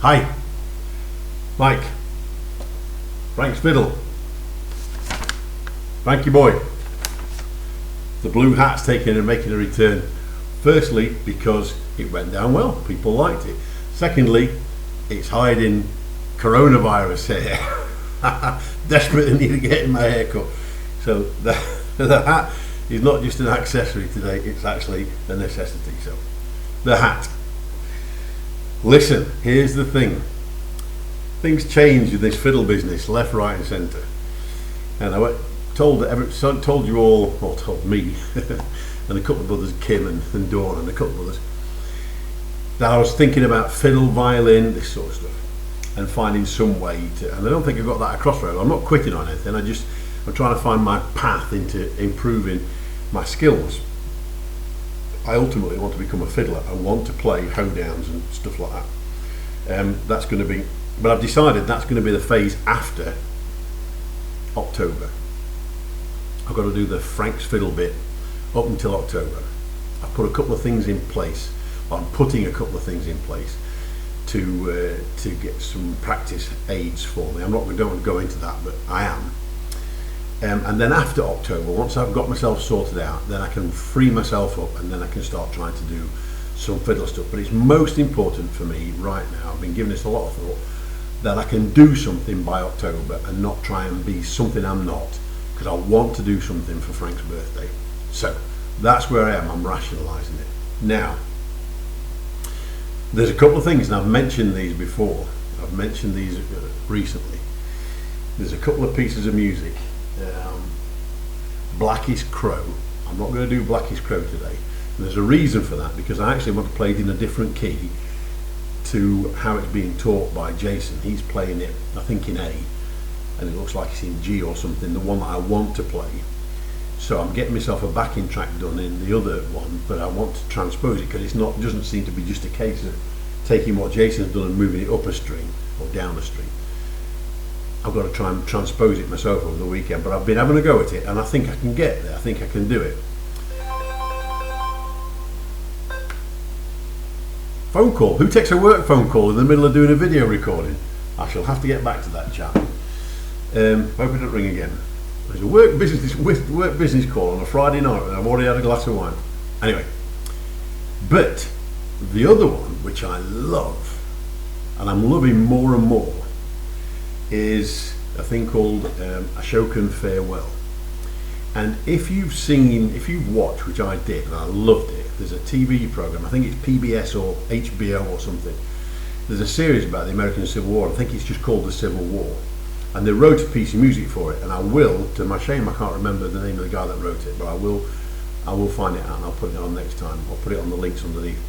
Hi, Mike. Frank's fiddle. Frankie boy. The blue hat's taking and making a return. Firstly, because it went down well, people liked it. Secondly, it's hiding coronavirus hair. Desperately need to get in my haircut. So the hat is not just an accessory today, it's actually a necessity. So the hat. Listen, here's the thing. Things change in this fiddle business, left, right and centre. And I told you all, or told me, and a couple of others, Kim and Dawn and a couple of others, that I was thinking about fiddle, violin, this sort of stuff, and finding some way to, and I don't think I got that across very well. I'm not quitting on anything, I'm trying to find my path into improving my skills. I ultimately want to become a fiddler. I want to play hoedowns and stuff like that. That's going to be, but I've decided that's going to be the phase after October. I've got to do the Frank's fiddle bit up until October. I've put a couple of things in place. I'm putting a couple of things in place to get some practice aids for me. Don't want to go into that, but I am. And then after October, once I've got myself sorted out, then I can free myself up and then I can start trying to do some fiddle stuff. But it's most important for me right now, I've been giving this a lot of thought, that I can do something by October and not try and be something I'm not, because I want to do something for Frank's birthday. So that's where I am, I'm rationalising it. Now, there's a couple of things, and I've mentioned these before, I've mentioned these recently. There's a couple of pieces of music. Blackest Crow. I'm not going to do Blackest Crow today. And there's a reason for that, because I actually want to play it in a different key to how it's being taught by Jason. He's playing it, I think, in A, and it looks like it's in G or something, the one that I want to play. So I'm getting myself a backing track done in the other one, but I want to transpose it, because it doesn't seem to be just a case of taking what Jason's done and moving it up a string or down a string. I've got to try and transpose it myself over the weekend, but I've been having a go at it and I think I can get there. I think I can do it. Phone call. Who takes a work phone call in the middle of doing a video recording? I shall have to get back to that chat. Hope it doesn't ring again. There's a work business call on a Friday night and I've already had a glass of wine. Anyway, but the other one, which I love, and I'm loving more and more, is a thing called Ashokan Farewell. And if you've watched, which I did and I loved it, there's a TV program, I think it's PBS or HBO or something, there's a series about the American Civil War. I think it's just called The Civil War, and they wrote a piece of music for it, and I will, to my shame I can't remember the name of the guy that wrote it, but I will find it out and I'll put it on next time. I'll put it on the links underneath.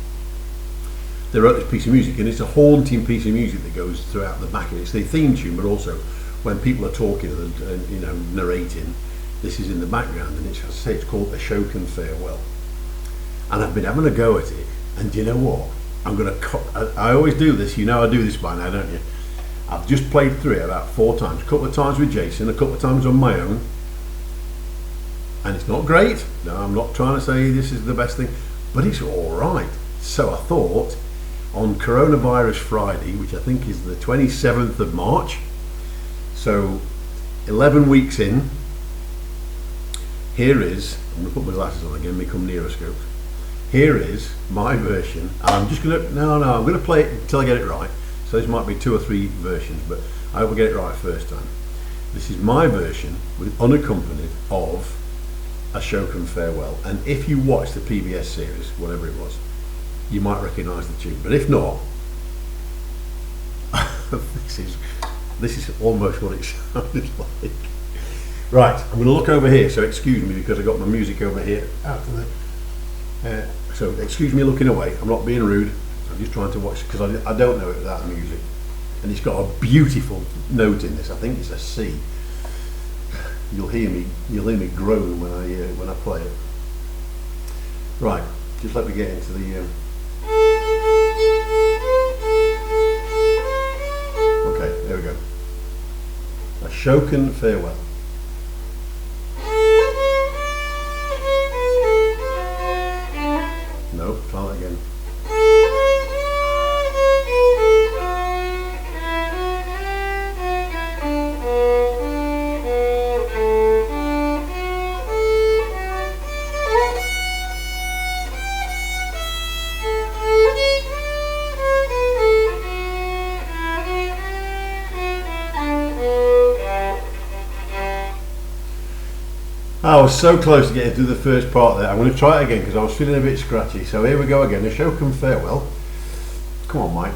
They wrote this piece of music, and it's a haunting piece of music that goes throughout the back of it. It's the theme tune, but also when people are talking and narrating, this is in the background, and it's, as I say, it's called Ashokan Farewell. And I've been having a go at it, and do you know what? I always do this, I do this by now, don't you? I've just played through it about 4 times, a couple of times with Jason, a couple of times on my own, and it's not great. No, I'm not trying to say this is the best thing, but it's all right. So I thought, on Coronavirus Friday, which I think is the 27th of March, so 11 weeks in, here is, I'm going to put my glasses on again, become neuroscope. Here is my version, and I'm just going to, I'm going to play it until I get it right. So this might be 2 or 3 versions, but I hope I get it right first time. This is my version, with unaccompanied, of Ashokan Farewell. And if you watch the PBS series, whatever it was, you might recognise the tune, but if not, this is almost what it sounded like. Right, I'm going to look over here, so excuse me, because I got my music over here. So excuse me looking away, I'm not being rude, I'm just trying to watch, because I don't know it without the music. And it's got a beautiful note in this, I think it's a C. You'll hear me groan when I play it. Right, just let me get into the okay, there we go. Ashokan Farewell. No, try that again. I was so close to getting through the first part there. I'm going to try it again because I was feeling a bit scratchy. So here we go again. Ashokan Farewell. Come on, Mike.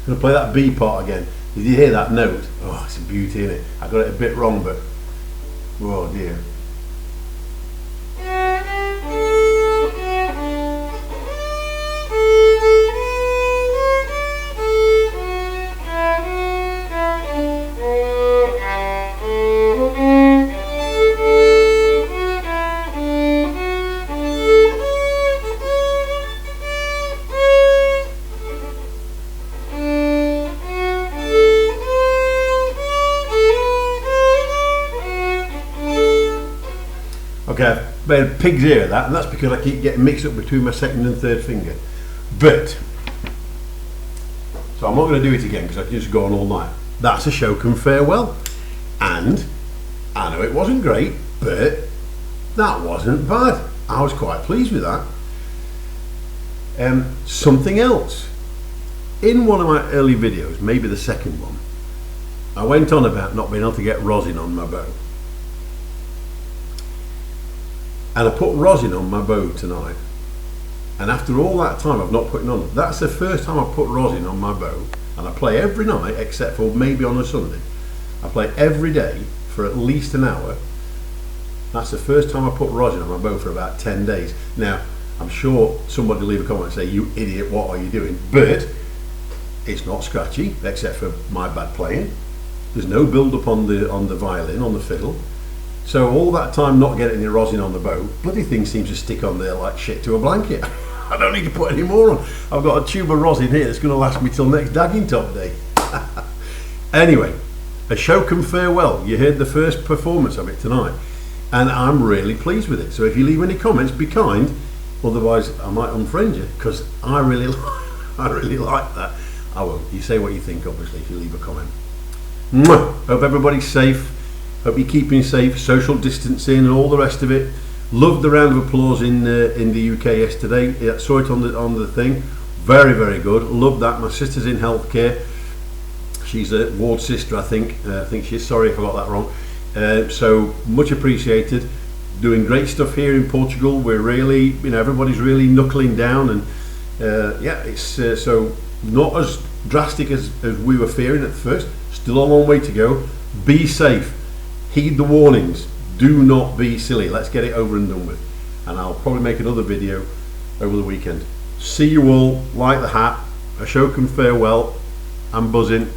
I'm going to play that B part again. Did you hear that note? Oh, it's a beauty, isn't it? I got it a bit wrong, but oh dear. Okay, I've made a pig's ear of that, and that's because I keep getting mixed up between my second and third finger. But, so I'm not going to do it again because I can just go on all night. That's Ashokan Farewell. And I know it wasn't great, but that wasn't bad. I was quite pleased with that. Something else. In one of my early videos, maybe the second one, I went on about not being able to get rosin on my bow. And I put rosin on my bow tonight, and after all that time I've not put it on. That's the first time I put rosin on my bow, and I play every night except for maybe on a Sunday. I play every day for at least an hour. That's the first time I put rosin on my bow for about 10 days. Now I'm sure somebody will leave a comment and say, you idiot, what are you doing? But it's not scratchy except for my bad playing. There's no build up on the violin, on the fiddle. So all that time not getting any rosin on the bow, bloody thing seems to stick on there like shit to a blanket. I don't need to put any more on. I've got a tube of rosin here that's going to last me till next dagging top day. Anyway, Ashokan Farewell. You heard the first performance of it tonight, and I'm really pleased with it. So if you leave any comments, be kind. Otherwise, I might unfriend you because I really like that. I won't. You say what you think, obviously, if you leave a comment. Mwah! Hope everybody's safe. Hope you're keeping safe, social distancing and all the rest of it. Loved the round of applause in the UK yesterday. Yeah, saw it on the thing. Very, very good. Loved that. My sister's in healthcare. She's a ward sister, I think. I think she's, sorry if I got that wrong. So much appreciated. Doing great stuff here in Portugal. We're really, everybody's really knuckling down, and yeah, it's so not as drastic as we were fearing at first. Still a long way to go. Be safe. Heed the warnings. Do not be silly. Let's get it over and done with. And I'll probably make another video over the weekend. See you all. Like the hat. Ashokan Farewell. I'm buzzing.